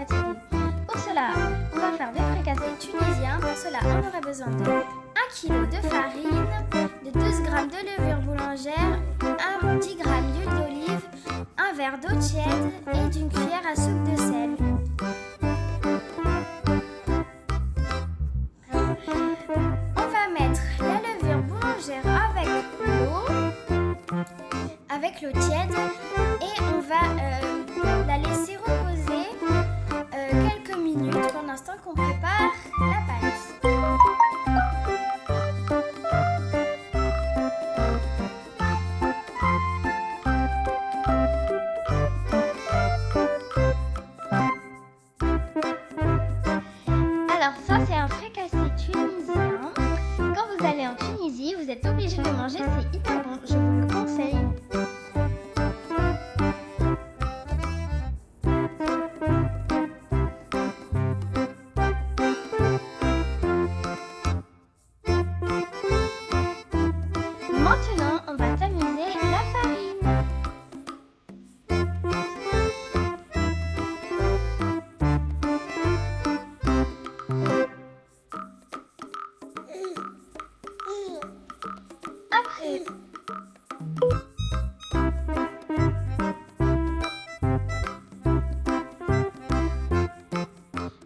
fatigué. Pour cela, on va faire des fricassés tunisiens. Pour cela, on aura besoin de 1 kg de farine, de 12 g de levure boulangère, 10 g d'huile d'olive, un verre d'eau tiède et d'une cuillère à soupe de sel. On va mettre la levure boulangère avec l'eau tiède et on va la laisser reposer quelques minutes pendant l'instant qu'on prépare la pâte. Alors ça c'est un fricassé tunisien. Quand vous allez en Tunisie, vous êtes obligé de le manger, c'est hyper bon, je vous le conseille. Maintenant, on va tamiser la farine.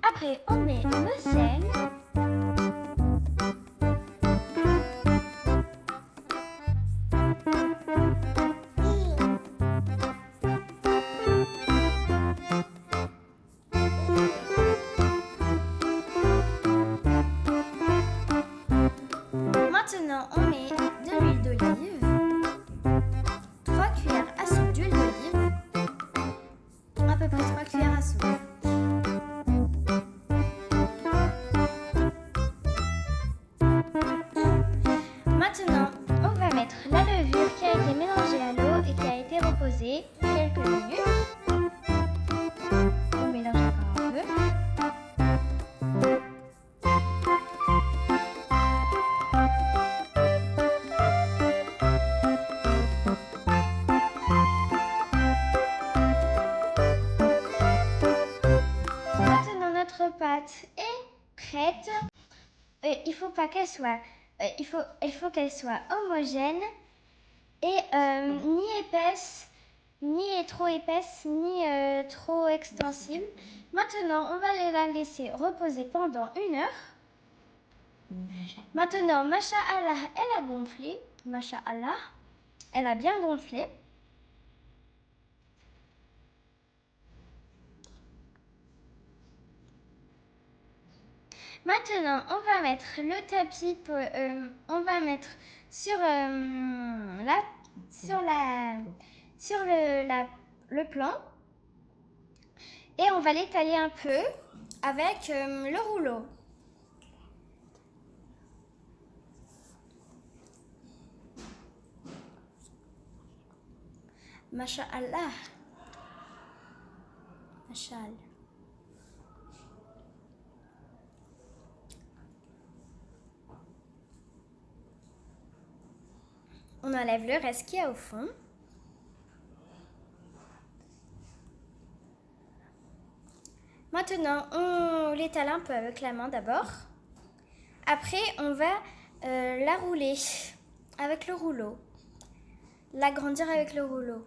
Après, on met le sel. Maintenant, on met de l'huile d'olive, 3 cuillères à soupe d'huile d'olive, à peu près 3 cuillères à soupe. Maintenant, on va mettre la levure qui a été mélangée à l'eau et qui a été reposée quelques minutes. On mélange encore un peu. Maintenant, notre pâte est prête. Il faut pas qu'elle soit, il faut qu'elle soit homogène et ni épaisse, ni trop épaisse, ni trop extensible. Maintenant, on va la laisser reposer pendant 1 heure. Maintenant, Masha'Allah, elle a gonflé. Masha'Allah, elle a bien gonflé. Maintenant, on va mettre le tapis, on va mettre sur le plan et on va l'étaler un peu avec le rouleau. Masha'Allah. Masha'Allah. On enlève le reste qu'il y a au fond. Maintenant, on l'étale un peu avec la main d'abord. Après, on va la rouler avec le rouleau. L'agrandir avec le rouleau.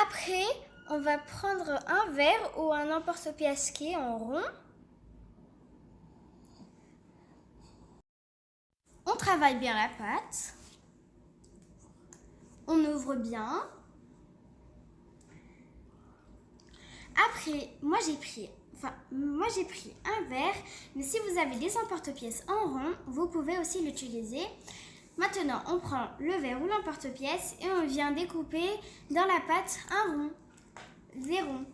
Après, on va prendre un verre ou un emporte-pièce qui est en rond. On travaille bien la pâte. On ouvre bien. Après, moi j'ai pris un verre, mais si vous avez des emporte-pièces en rond, vous pouvez aussi l'utiliser. Maintenant, on prend le verre ou l'emporte-pièce et on vient découper dans la pâte un rond, des ronds.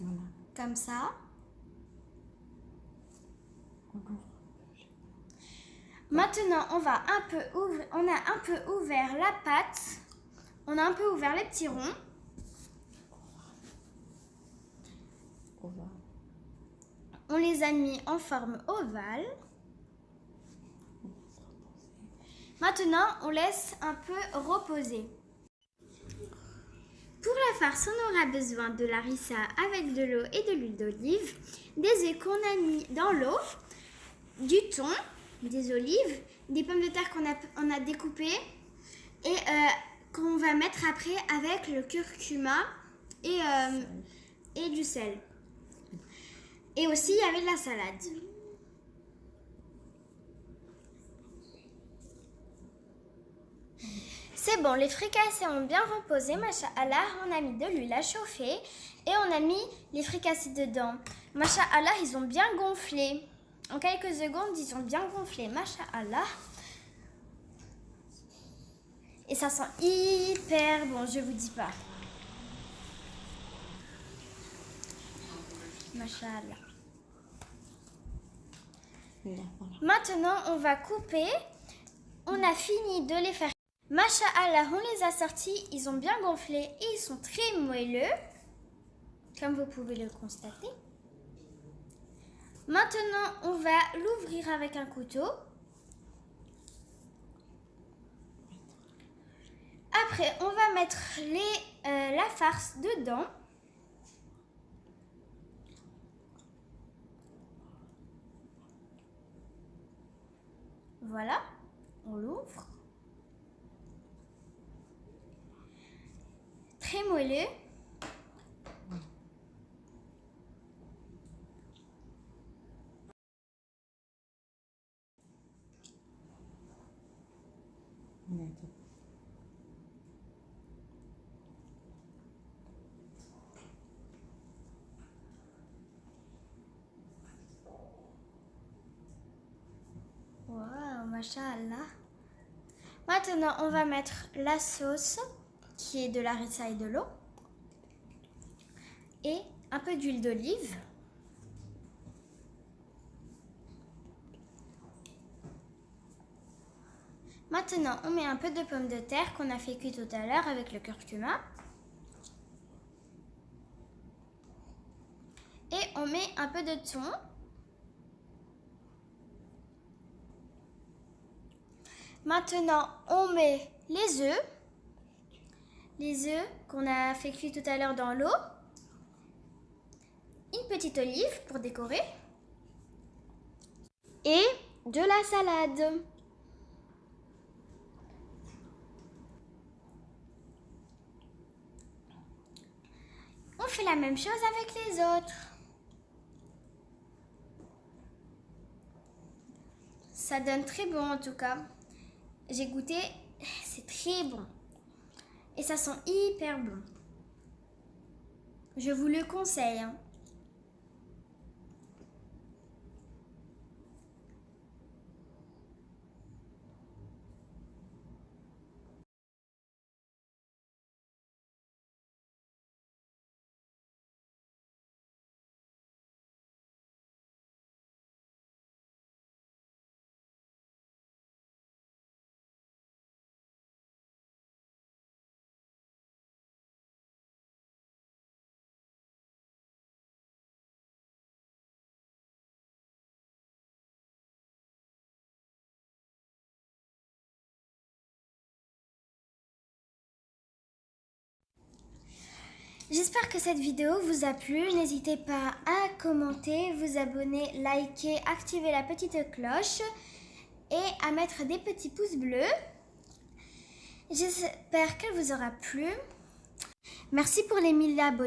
Voilà. Comme ça. Maintenant, on a un peu ouvert la pâte. On a un peu ouvert les petits ronds. On les a mis en forme ovale. Maintenant, on laisse un peu reposer. Pour la farce, on aura besoin de la harissa avec de l'eau et de l'huile d'olive, des œufs qu'on a mis dans l'eau, du thon, des olives, des pommes de terre qu'on a découpées et qu'on va mettre après avec le curcuma et du sel. Et aussi, il y avait de la salade. C'est bon, les fricassés ont bien reposé, masha'Allah. On a mis de l'huile à chauffer et on a mis les fricassés dedans. Masha'Allah, ils ont bien gonflé. En quelques secondes, ils ont bien gonflé, masha'Allah. Et ça sent hyper bon, je vous dis pas. Masha'Allah. Maintenant, on va couper. On a fini de les faire. Masha'Allah, on les a sortis. Ils ont bien gonflé et ils sont très moelleux. Comme vous pouvez le constater. Maintenant, on va l'ouvrir avec un couteau. Après, on va mettre la farce dedans. Voilà, on l'ouvre. Très moelleux. Wow, masha'Allah. Maintenant, on va mettre la sauce qui est de la harissa et de l'eau et un peu d'huile d'olive. Maintenant, on met un peu de pommes de terre qu'on a fait cuire tout à l'heure avec le curcuma. Et on met un peu de thon. Maintenant, on met les œufs. Les œufs qu'on a fait cuire tout à l'heure dans l'eau. Une petite olive pour décorer. Et de la salade. On fait la même chose avec les autres. Ça donne très bon en tout cas. J'ai goûté, c'est très bon. Et ça sent hyper bon. Je vous le conseille. J'espère que cette vidéo vous a plu. N'hésitez pas à commenter, vous abonner, liker, activer la petite cloche et à mettre des petits pouces bleus. J'espère qu'elle vous aura plu. Merci pour les 1000 abonnés.